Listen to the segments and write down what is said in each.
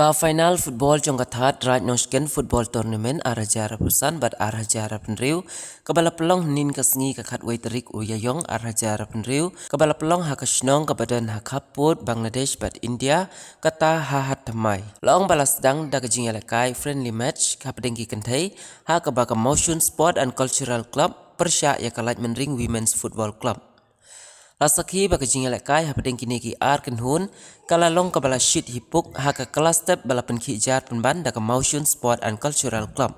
Ka final football jong kathat right nosken football tournament arajara pusan bat arajara penriu kabala pelong nin kasngi kakat waiterik uyayong arajara penriu kabala pelong hakasnong kabadan hakaput Bangladesh bat India kata hahat tamai long balas dang dagajing yalakai friendly match kapadengki kentai ha kabaka motion sport and cultural club persya yakalat menring women's football club. Lasaki baka jingal kai hapadeng kini ki arken hun kalalong kabala shit hipuk haka kelas step balapan kijar penban daka motion sport and cultural club.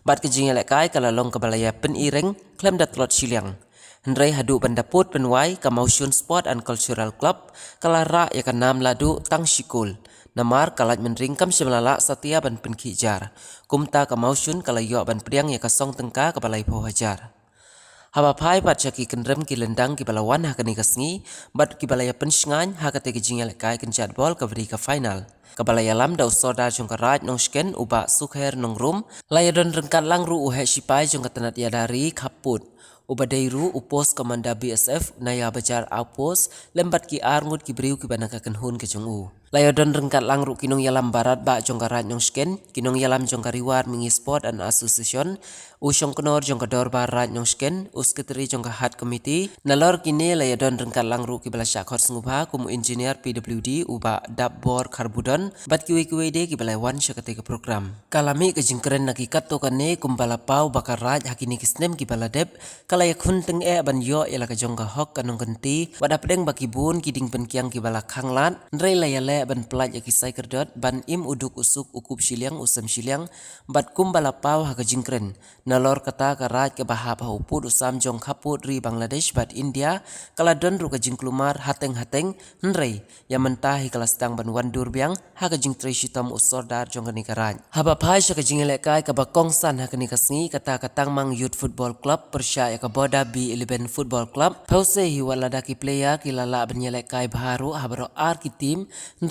Bat ke jingal kai kalalong kabala ya pen ireng klem dat lot siliang. Hendrai hadu bandaput penwai ka motion sport and cultural club kalara ya kanam ladu tang shikul. Namar kalat menring kam semelala satia ban pen kijar. Kumta ka motion kalayo ban priang ya kasong tengka kabalai po hajar. Haba pai bat jaki kendrem ki lendang ki balawan ha kani kasngi bat ki balaya pensngan ha kate ki jingal kai kencat bol ka beri ka final ka balaya lam da usoda jong ka raj nong sken uba sukher nong rum layadon rengkat langru uhe sipai jong ka tanat yadari kaput uba deiru upos komanda BSF naya bajar outpost lembat ki arngut ki beriu ki banaka kenhun ke jong u layadon rengkat langru kinong yalam barat ba jong ka raj nong sken kinong yalam jong ka riwar mingi sport and association usong kenor jong ka dorbar raj nong sken usketri jong ka hat committee nalor kini layadon rengkat langru ki bala syakot sngubha kumu engineer PWD uba dabbor karbudon bat kiwe de ki bala wan syakate ke program kalami ke jingkren nakikat to kane kumbala pau bakar raj hakini kisnem ki bala deb kalaya khunteng ban yo yala ka jong ka hok kanong genti wada pedeng baki bun kiding pen kiang ki bala khanglat ndrei layale ban pelaj ki sai kerdot ban im uduk usuk ukup siliang usam siliang bat kumbala pau ha ka jingkren nalor kata karaj ke bahap uput usam jong kaput ri Bangladesh bat India kala don ru ka jingklumar hateng hendrei ya mentahi kelas tang ban wandur biang ha ka jing tre shitam usordar jong ka karaj haba phai sha ka jingele kai ka bakong san ha ka ni kasngi kata katang mang youth football club persya ya ka boda B11 football club pause hi walada ki player ki lala banyele kai baharu habro ar ki team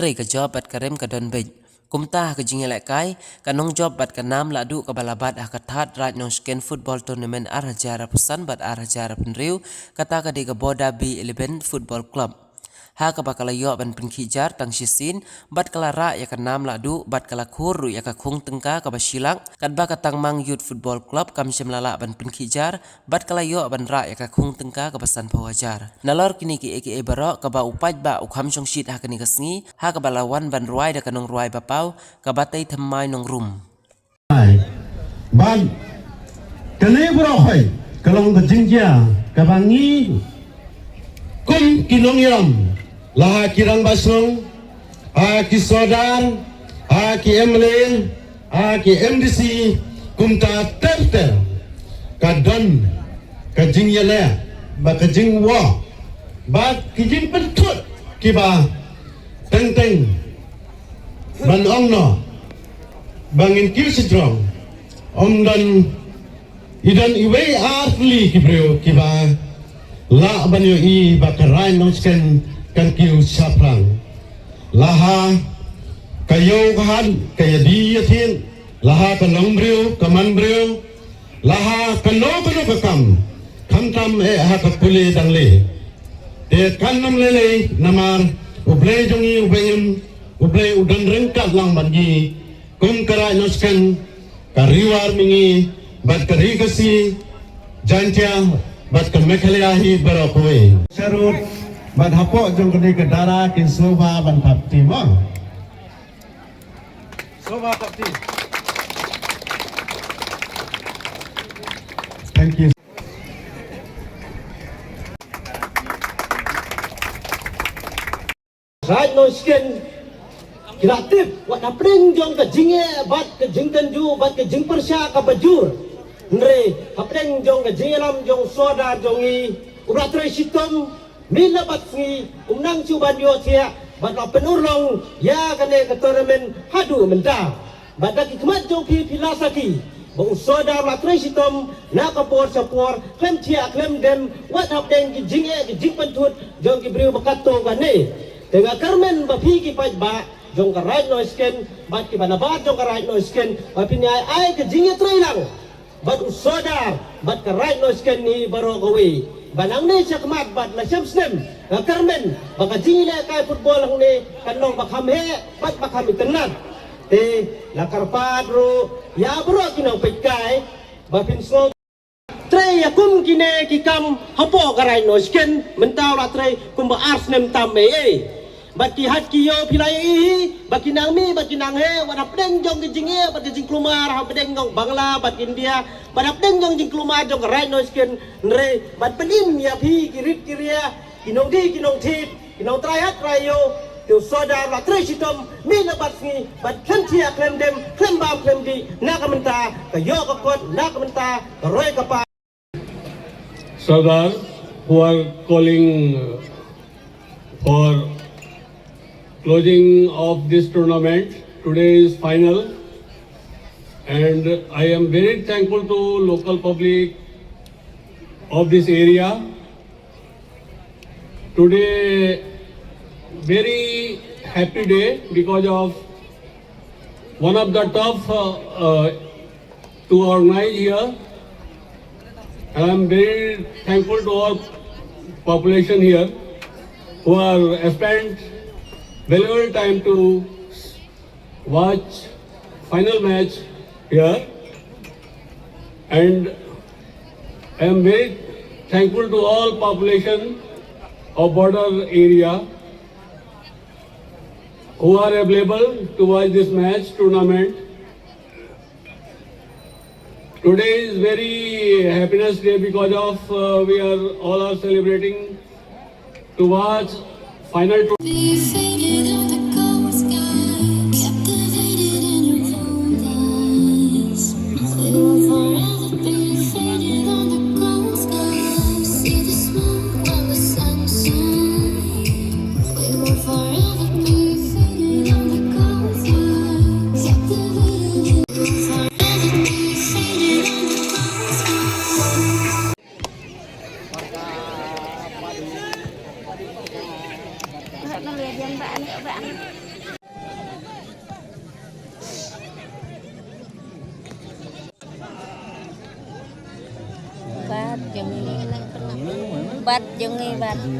hendrei ka job bat karem ka don bej kumta ka jingal kai kanong job bat kanam ladu ka balabat ha kathat raj nong sken football tournament arajara pusan bat arajara penriu kata ka de ka boda B11 football club ha ka bakalayo ban penkijar tang sisin bat kalara ya kanam ladu bat kala khuru ya ka khung tengka ka basilak kat ba katang mang youth football club kam semlala ban penkijar bat kalayo ban ra ya ka khung tengka ka basan pawajar nalor kini ki eke baro ka ba upaj ba ukham song shit ha kani kasngi ha ka balawan ban ruai da kanong ruai bapau ka batai thammai nong rum ban kale bro hoy kalong ka jingja ka bangi kum kinong yam laha kirang basong ha ki sodar ha ki emlen ha ki MDC kumta terter ka don ka jing yale ba ka jing wa ba ki jing pentut ki ba teng ban ongno bangin ki strong dan idan iwe artli ki bro ki ba la banyo i ba ka rain nong sken kan kiu saprang laha kayo kahan kaya di yatin laha kanong brio kaman brio laha kano kakam tam ha kapuli dang le te kanam lele namar ublay jongi ubayim ublay udan rengkat lang bagi kum kara noskan kariwar mingi bat karikasi jantia bat kamekaliahi barakoe sarut ban hapok jong kene kedara kin soba ban tapti mong soba tapti thank you right no skin kreatif wat apring jong ka jinge bat ke jingkan ju bat ke jing persya ka bajur ndre apring jong ka jingelam jong soda jongi uratre sitom Mina batsi umnang cuban yo tia bat la penurong ya kane ke tournament hadu menta bat daki kemat jong pi pilasaki ba usoda la tresitom na ka por sapor klem tia klem dem wat hap deng ki jinge ki jing pantut jong ki briu bakato kane tengah karmen ba pi ki paj ba jong ka right no sken bat ki banabat jong ka right no sken ba pinyai ai ke jinge trailang bat usoda bat ka right no sken ni baro gawe banang ni siya kemat bat la siyam snem karmen baka jingile kay football ang ni kanong bakham he bat bakham itenat lakar padro ya bro kinang pekai bapin sngo tre yakum kine kikam hapo garai no sken mentau la tre kumba ars nem tambe baki hat kiyo pilai baki nang mi baki nang he wadap deng jong kijinge baki jing klumar ha deng jong bangla bat India badap deng jong jing klumar jong garai no sken nre bat pelim ya pi kirit kiria kinong di kinong tit kinong trai hat rayo tu soda la tre sitom mi na bat ngi bat kan tia klem dem klem bam klem di na kamenta kayo kakot na kamenta roy kapa Sardar, who are calling for closing of this tournament. Today is final, and I am very thankful to local public of this area. Today, very happy day because of one of the tough to organize here. And I am very thankful to all population here who are spent valuable time to watch final match here. And I am very thankful to all population of border area who are available to watch this match tournament. Today is very happiness day because of we are celebrating to watch final tournament. Be faded on the cold sky, captivated in your cold eyes. We will forever be faded on the cold sky. See the smoke when the sun shines. We will forever be faded on the cold sky, captivated. We will forever be faded on the cold sky. Nó lìa dân bạn nữa bạn. Bat jungi, bat jungi,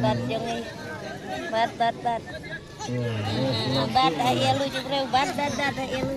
bat jungi, bat. Bat ayah lu juga bat ayah lu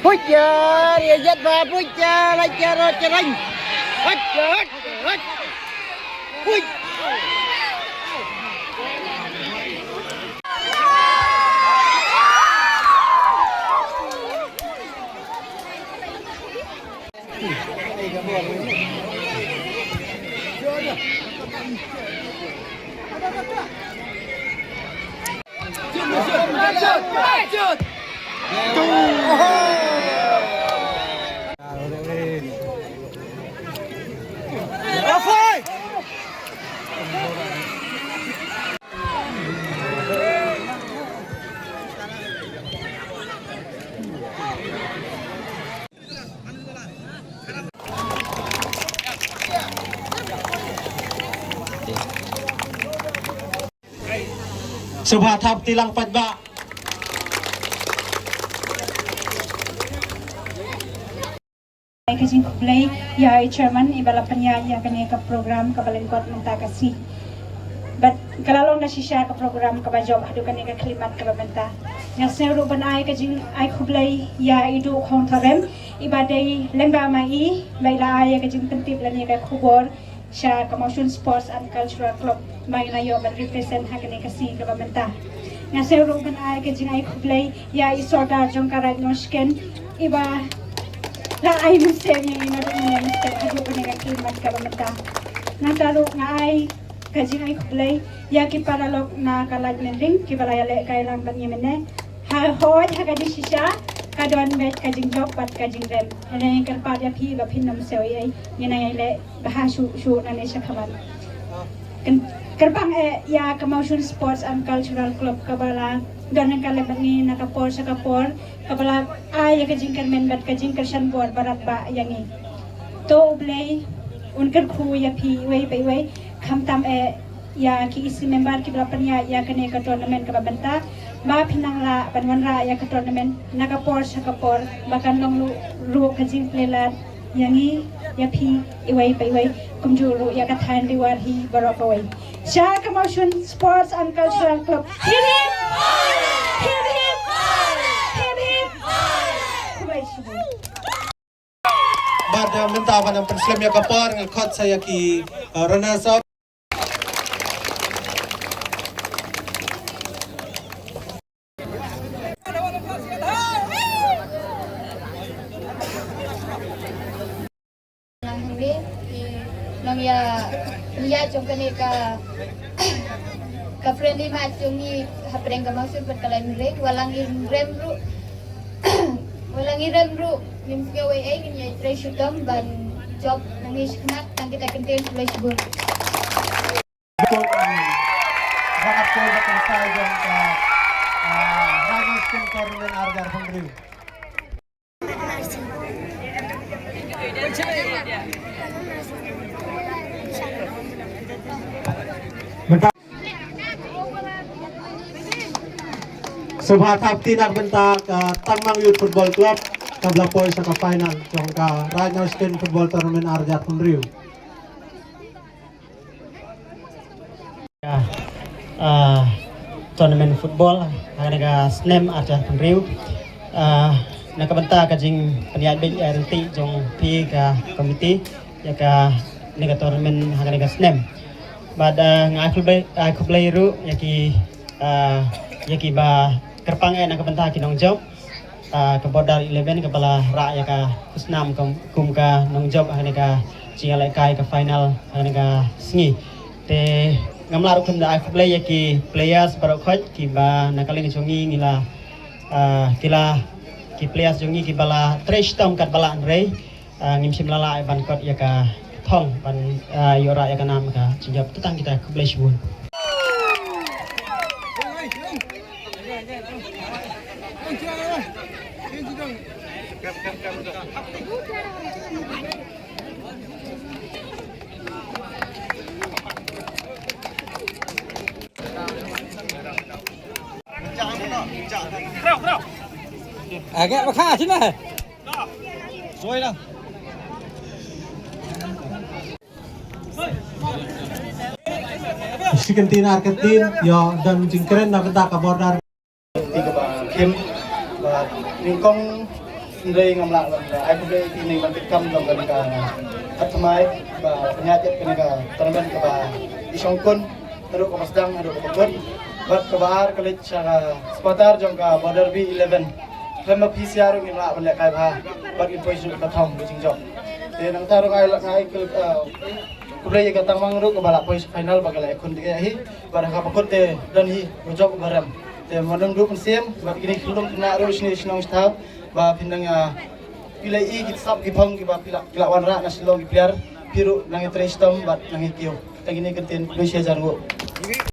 Puja, dia jat ba puja, lajar cereng. Hot. Puj. สุภาทัพตีลังปัดบะ Kajing kublai ya chairman ibala panya ya kene ka program ka balen kot menta kasi. But kalalong na siya ka program ka ba job hadu kene ka klimat ka menta. Nga seru ban ai kajing ai kublai ya idu khong tharem ibadai lengba mai baila ai kajing pentip lan ya ka khubor sya Commotion Sports and Cultural Club mai na yo ban represent ha kene kasi ka menta. Nga seru ban ai kajing ai kublai ya isorda jong ka right nosken iba la ay musem yang ina dengan musem hadu penega klimat ka bamenta nataro nga ay kajing ay kublay ya ki paralog na kalag mending ki balaya le kailang ban yemene ha hoy ha kajing shisha kadon met kajing job pat kajing rem ene yang kerpat ya pi ba pinam sewi ay yena le bahashu shu na ne shakaman kerbang ya Commotion Sports and Cultural Club kabala dan yang kalian bagi nakapor sa kapor kabala ay kajing kermen bat kajing kersan bor barat ba yangi to ublay unkar khu ya pi way by way kamtam ya ki isi member ki belapan ya kene ka tournament ka babenta ma pinangla banwanra ya ka tournament nakapor sa kapor bakan long ru kajing plela yangi ya pi iway by way kumjuru ya ka than diwar hi barok way sa Commotion Sports and Cultural Club Pada menta pada penslam ya kapar ngakot saya ki Rana Sab. Nang ya jong kene ka friendly match jong ni hapreng ka maksud berkalan rek walang rem ru walang rem ru nim gawe ay nya try shootang ban job nang isknak nang kita contain flash ball Sangat cool betul saya jong ka Ramos Skin Tournament Arjar Pembriu. Subhat hapti nak bentak Tangmang Youth Football Club kabla poy sa final jong ka Ragnar Skin Football Tournament Arjat Pembriu. Tournament football harga SNEM Arjat Pembriu nakabenta kajing paniad big RT jong pi ka komite ya ka nega tournament harga SNEM bada ngai kublai ru yaki ba kerpang nakabenta kinong job ke border 11 kepala ra ya ka kusnam kum ka nong job harga jingalai kai ka final harga sngi te ngamlar kum da kublai yaki players barokhat ki ba nakalin chongi ngila kila ki players jongi ki bala trash tom kat bala andre ngim sim lala ban kot ya ka thong ban yora ya ka nam ka jinjap tutang kita ke blash bun agak makha sini Rồi đâu. Argentina yo dan jingkren na benda ka border tiga ba kim ba ningkong ndrei ngamla ai ko dei tining ban tikam dong kan ka atmai ba penyajat kan ka tournament ka ba isongkun teru ko masdang adu ko kon bat ka bahar kalit sa spotar jong ka border B11 lama PCR ngi la ban le kai ba bat in poisu ka thong jing jong te nang taru ngai Kublai ka Tangmang ru ko bala pois final bagala ekon de hi bara ka pakot te dan hi job garam te manung du pensiem ba kini khulum na ru sini sinong staff ba pindang pilai i kit sap ki phang ki ba pila wan ra na silong ki player piru nang trestom bat nang kiyo tangini kenten 2000 go